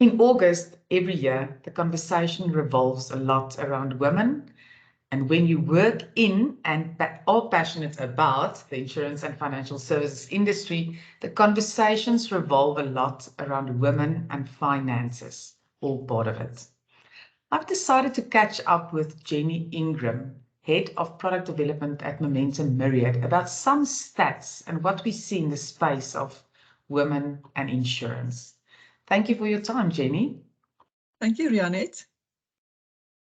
In August every year, the conversation revolves a lot around women. And when you work in and are passionate about the insurance and financial services industry, the conversations revolve a lot around women and finances, all part of it. I've decided to catch up with Jenny Ingram, Head of Product Development at Momentum Myriad, about some stats and what we see in the space of women and insurance. Thank you for your time, Jenny. Thank you, Rianet.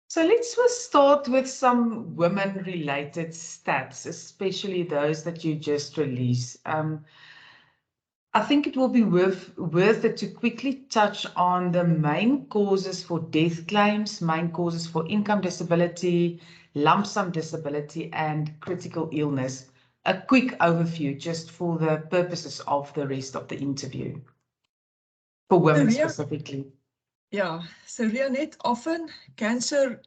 So let's first start with some women-related stats, especially those that you just released. I think it will be worth it to quickly touch on the main causes for death claims, main causes for income disability, lump sum disability, and critical illness. A quick overview just for the purposes of the rest of the interview, for women specifically. Yeah, so Rianet, often cancer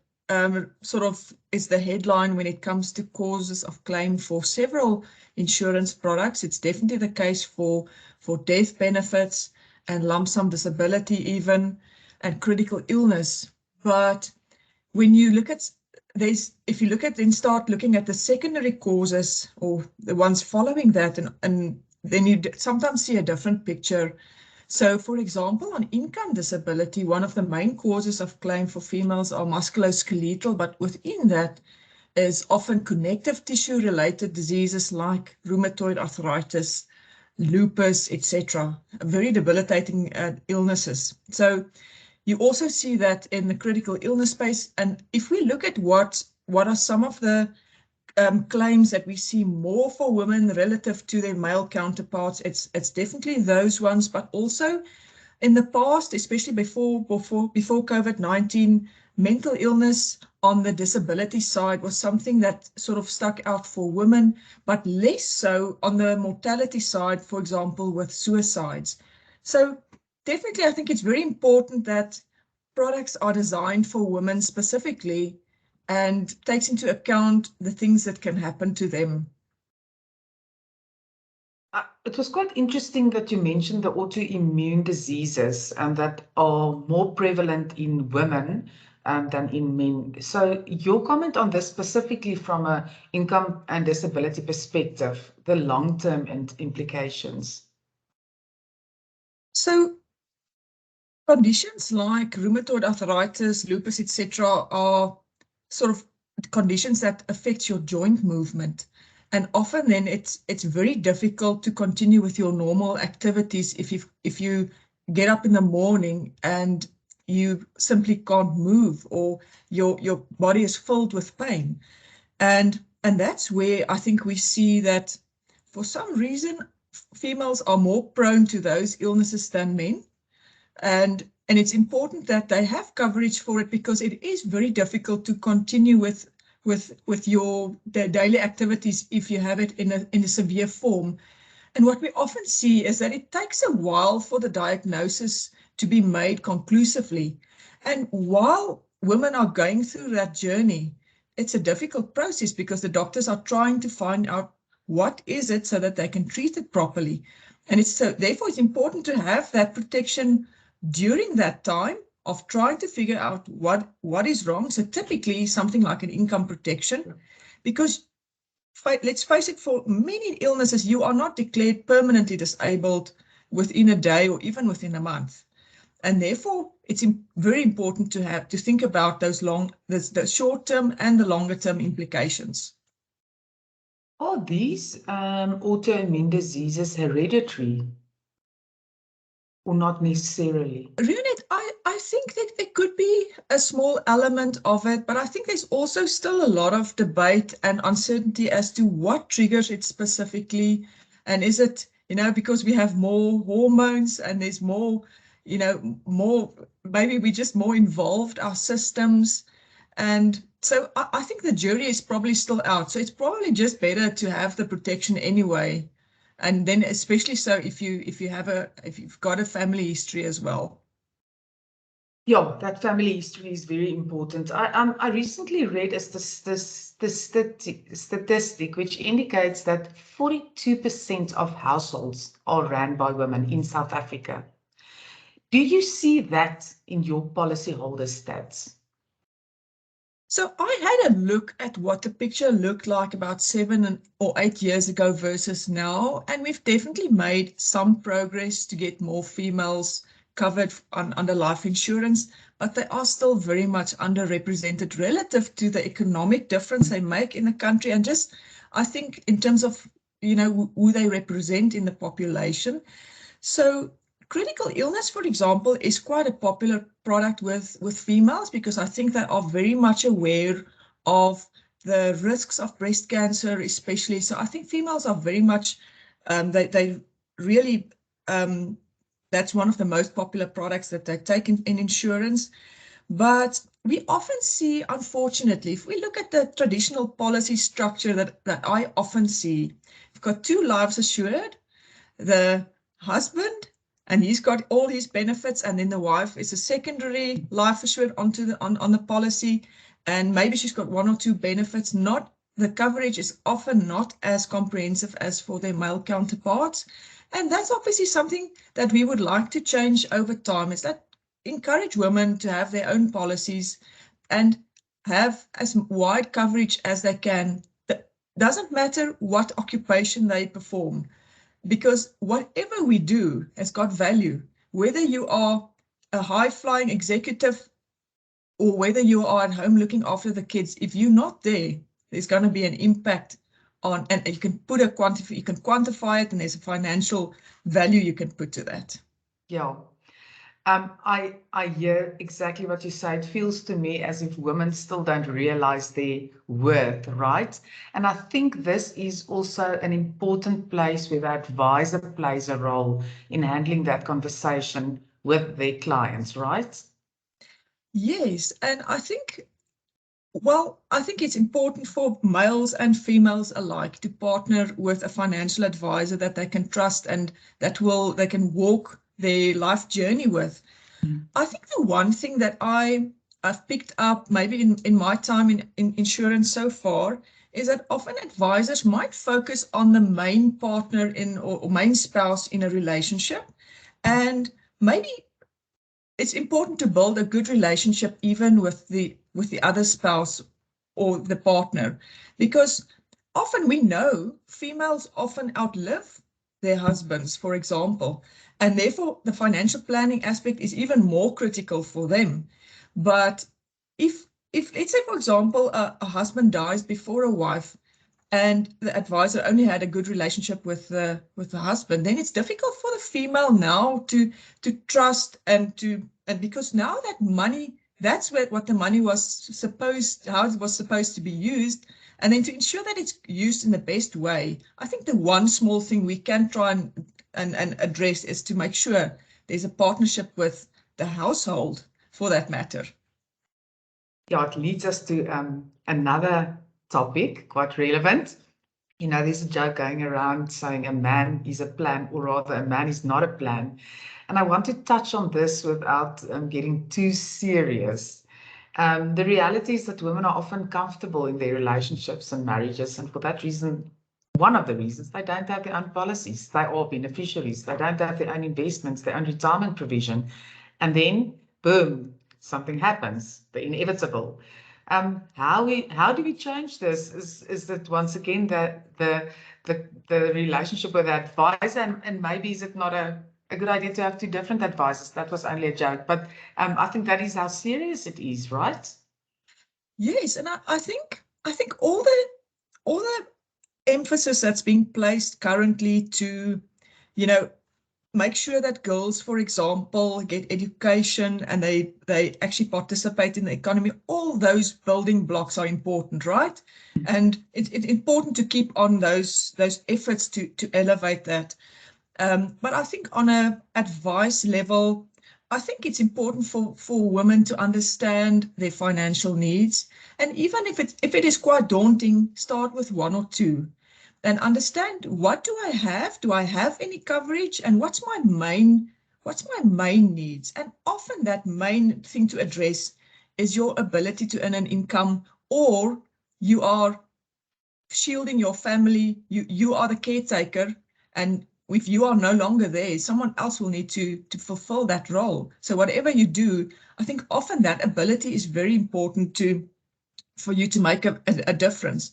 sort of is the headline when it comes to causes of claim for several insurance products. It's definitely the case for death benefits and lump sum disability even, and critical illness. But when you look at if you look at then start looking at the secondary causes or the ones following that, and then you sometimes see a different picture. So, for example, on income disability, one of the main causes of claim for females are musculoskeletal, but within that is often connective tissue related diseases like rheumatoid arthritis, lupus, etc. Very debilitating illnesses. So you also see that in the critical illness space. And if we look at what are some of the claims that we see more for women relative to their male counterparts, it's definitely those ones, but also in the past, especially before COVID-19, mental illness on the disability side was something that sort of stuck out for women, but less so on the mortality side, for example, with suicides. So definitely, I think it's very important that products are designed for women specifically and takes into account the things that can happen to them. It was quite interesting that you mentioned the autoimmune diseases and that are more prevalent in women than in men. So your comment on this specifically from an income and disability perspective, the long-term implications. So conditions like rheumatoid arthritis, lupus, etc. are sort of conditions that affect your joint movement. And often then it's very difficult to continue with your normal activities if you get up in the morning and you simply can't move, or your body is filled with pain. And that's where I think we see that for some reason females are more prone to those illnesses than men. And it's important that they have coverage for it, because it is very difficult to continue with your daily activities if you have it in a severe form. And what we often see is that it takes a while for the diagnosis to be made conclusively. And while women are going through that journey, it's a difficult process because the doctors are trying to find out what is it so that they can treat it properly. And therefore it's important to have that protection during that time of trying to figure out what is wrong. So typically something like an income protection, because let's face it, for many illnesses, you are not declared permanently disabled within a day or even within a month. And therefore, it's very important to think about the short-term and the longer-term implications. Are these autoimmune diseases hereditary? Or not necessarily? Rianet, I think that there could be a small element of it, but I think there's also still a lot of debate and uncertainty as to what triggers it specifically. And is it, because we have more hormones and there's more, maybe we're just more involved, our systems. And so I think the jury is probably still out. So it's probably just better to have the protection anyway. And then especially so if you've got a family history as well. Yeah, that family history is very important. I recently read the statistic which indicates that 42% of households are run by women in South Africa. Do you see that in your policyholder stats? So I had a look at what the picture looked like about 7 or 8 years ago versus now, and we've definitely made some progress to get more females covered under life insurance, but they are still very much underrepresented relative to the economic difference they make in the country, and just, I think, in terms of, who they represent in the population. So critical illness, for example, is quite a popular product with females because I think they are very much aware of the risks of breast cancer, especially. So I think females are very much, they really, that's one of the most popular products that they take in insurance. But we often see, unfortunately, if we look at the traditional policy structure that I often see, we've got 2 lives assured, the husband, and he's got all his benefits, and then the wife is a secondary life assured onto on the policy, and maybe she's got 1 or 2 benefits. The coverage is often not as comprehensive as for their male counterparts, and that's obviously something that we would like to change over time, is that encourage women to have their own policies and have as wide coverage as they can. It doesn't matter what occupation they perform, because whatever we do has got value, whether you are a high-flying executive or whether you are at home looking after the kids. If you're not there, there's going to be an impact on, and you can put you can quantify it, and there's a financial value you can put to that. Yeah. I hear exactly what you say. It feels to me as if women still don't realize their worth, right? And I think this is also an important place where the advisor plays a role in handling that conversation with their clients, right? Yes, and I think it's important for males and females alike to partner with a financial advisor that they can trust and they can walk their life journey with. I think the one thing that I've picked up maybe in my time in insurance so far is that often advisors might focus on the main partner or main spouse in a relationship, and maybe it's important to build a good relationship even with the other spouse or the partner, because often we know females often outlive their husbands, for example, and therefore the financial planning aspect is even more critical for them. But if let's say, for example, a husband dies before a wife, and the advisor only had a good relationship with the husband, then it's difficult for the female now to trust and because now that money, that's what the money how it was supposed to be used, and then to ensure that it's used in the best way. I think the one small thing we can try and address is to make sure there's a partnership with the household for that matter. Yeah, it leads us to another topic, quite relevant. There's a joke going around saying a man is a plan, or rather a man is not a plan. And I want to touch on this without getting too serious. The reality is that women are often comfortable in their relationships and marriages, and for that reason, one of the reasons, they don't have their own policies. They are beneficiaries. They don't have their own investments, their own retirement provision. And then, boom, something happens, the inevitable. How do we change this? Is that once again the relationship with the advisor, and maybe is it not a good idea to have 2 different advisors? That was only a joke, but I think that is how serious it is, right? Yes, and I think all the emphasis that's being placed currently to, make sure that girls, for example, get education and they actually participate in the economy. All those building blocks are important, right? And it's important to keep on those efforts to elevate that. But I think on an advice level, I think it's important for women to understand their financial needs. And even if it is quite daunting, start with 1 or 2. And understand, what do I have? Do I have any coverage? And what's my main needs? And often that main thing to address is your ability to earn an income, or you are shielding your family. You are the caretaker, and if you are no longer there, someone else will need to fulfill that role. So whatever you do, I think often that ability is very important for you to make a difference.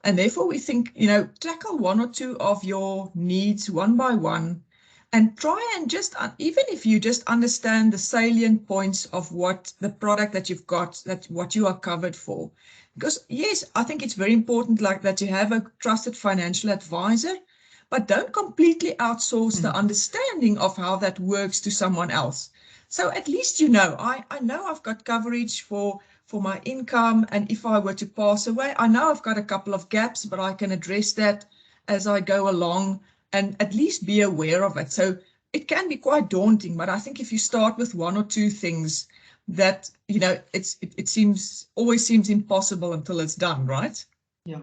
And therefore we think, tackle one or two of your needs one by one, and try and just, even if you just understand the salient points of what the product that you've got, what you are covered for. Because yes, I think it's very important like that you have a trusted financial advisor, but don't completely outsource the understanding of how that works to someone else. So at least I know I've got coverage for my income, and if I were to pass away, I know I've got a couple of gaps, but I can address that as I go along and at least be aware of it. So it can be quite daunting, but I think if you start with one or two things, that it always seems impossible until it's done, right? Yeah.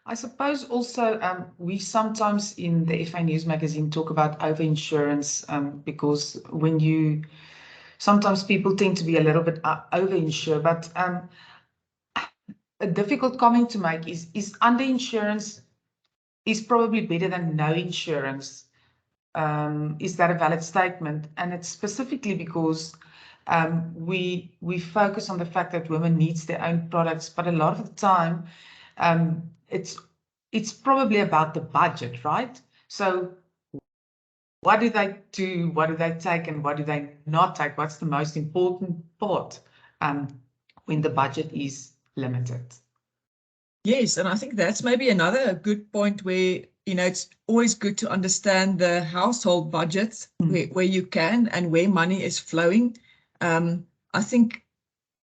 I suppose also we sometimes in the FAnews magazine talk about overinsurance because sometimes people tend to be a little bit overinsured, but a difficult comment to make is underinsurance is probably better than no insurance. Is that a valid statement? And it's specifically because we focus on the fact that women needs their own products, but a lot of the time it's probably about the budget, right? So what do they do? What do they take and what do they not take? What's the most important part when the budget is limited? Yes, and I think that's maybe another good point where, it's always good to understand the household budget where you can and where money is flowing. I think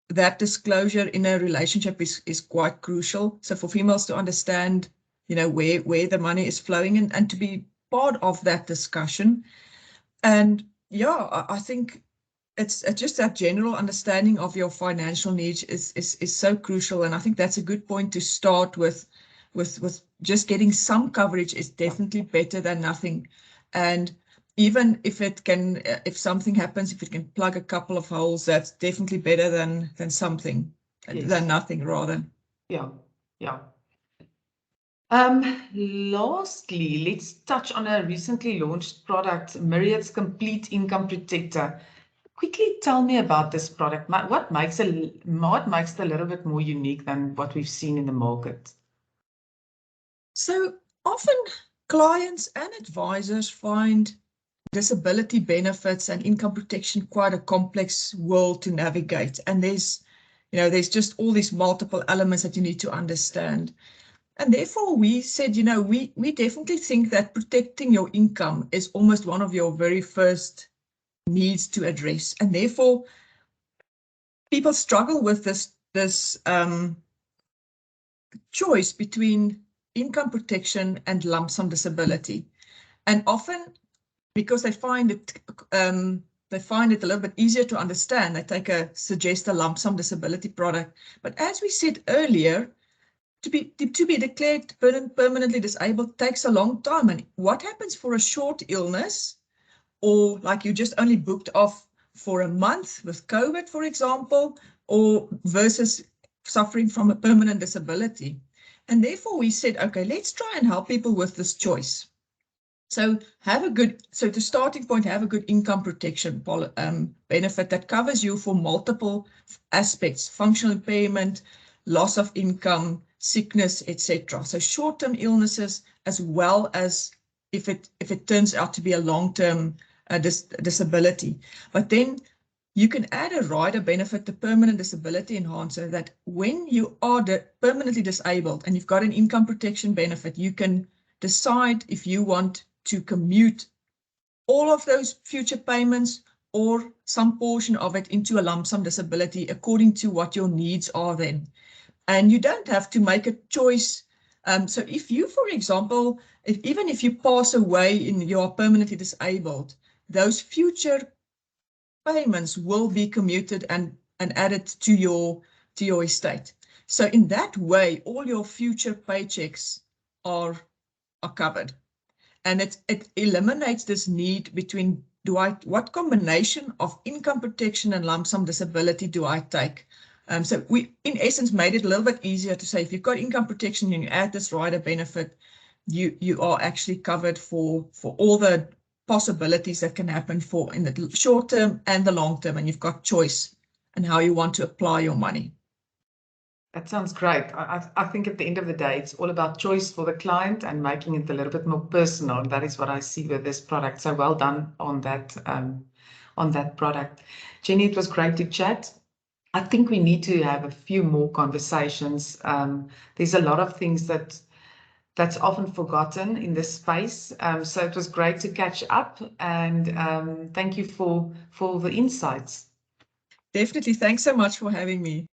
that disclosure in a relationship is quite crucial. So for females to understand, where the money is flowing and to be part of that discussion. And yeah, I think it's just that general understanding of your financial needs is so crucial. And I think that's a good point to start with just getting some coverage is definitely better than nothing. And even if something happens, if it can plug a couple of holes, that's definitely better than something, than nothing rather. Yeah. Lastly, let's touch on a recently launched product, Myriad's Complete Income Predictor. Quickly tell me about this product. What makes it a little bit more unique than what we've seen in the market? So often clients and advisors find disability benefits and income protection quite a complex world to navigate. And there's just all these multiple elements that you need to understand. And therefore we said, we definitely think that protecting your income is almost one of your very first needs to address. And therefore people struggle with this choice between income protection and lump sum disability. And often because they find it a little bit easier to understand, they suggest a lump sum disability product. But as we said earlier, to be declared permanently disabled takes a long time. And what happens for a short illness, or like you just only booked off for a month with COVID, for example, or versus suffering from a permanent disability? And therefore we said, okay, let's try and help people with this choice. So to starting point, have a good income protection benefit that covers you for multiple aspects: functional impairment, loss of income, sickness, etc. So short-term illnesses, as well as if it turns out to be a long-term disability. But then you can add a rider benefit, the permanent disability enhancer, that when you are permanently disabled and you've got an income protection benefit, you can decide if you want to commute all of those future payments or some portion of it into a lump sum disability according to what your needs are then. And you don't have to make a choice. So if you, for example, even if you pass away and you are permanently disabled, those future payments will be commuted and added to your estate. So in that way, all your future paychecks are covered. And it eliminates this need between what combination of income protection and lump sum disability do I take? So we, in essence, made it a little bit easier to say, if you've got income protection and you add this rider benefit, you are actually covered for all the possibilities that can happen for in the short term and the long term, and you've got choice in how you want to apply your money. That sounds great. I think at the end of the day, it's all about choice for the client and making it a little bit more personal. That is what I see with this product. So well done on that product. Jenny, it was great to chat. I think we need to have a few more conversations. There's a lot of things that's often forgotten in this space. So it was great to catch up, and thank you for the insights. Definitely. Thanks so much for having me.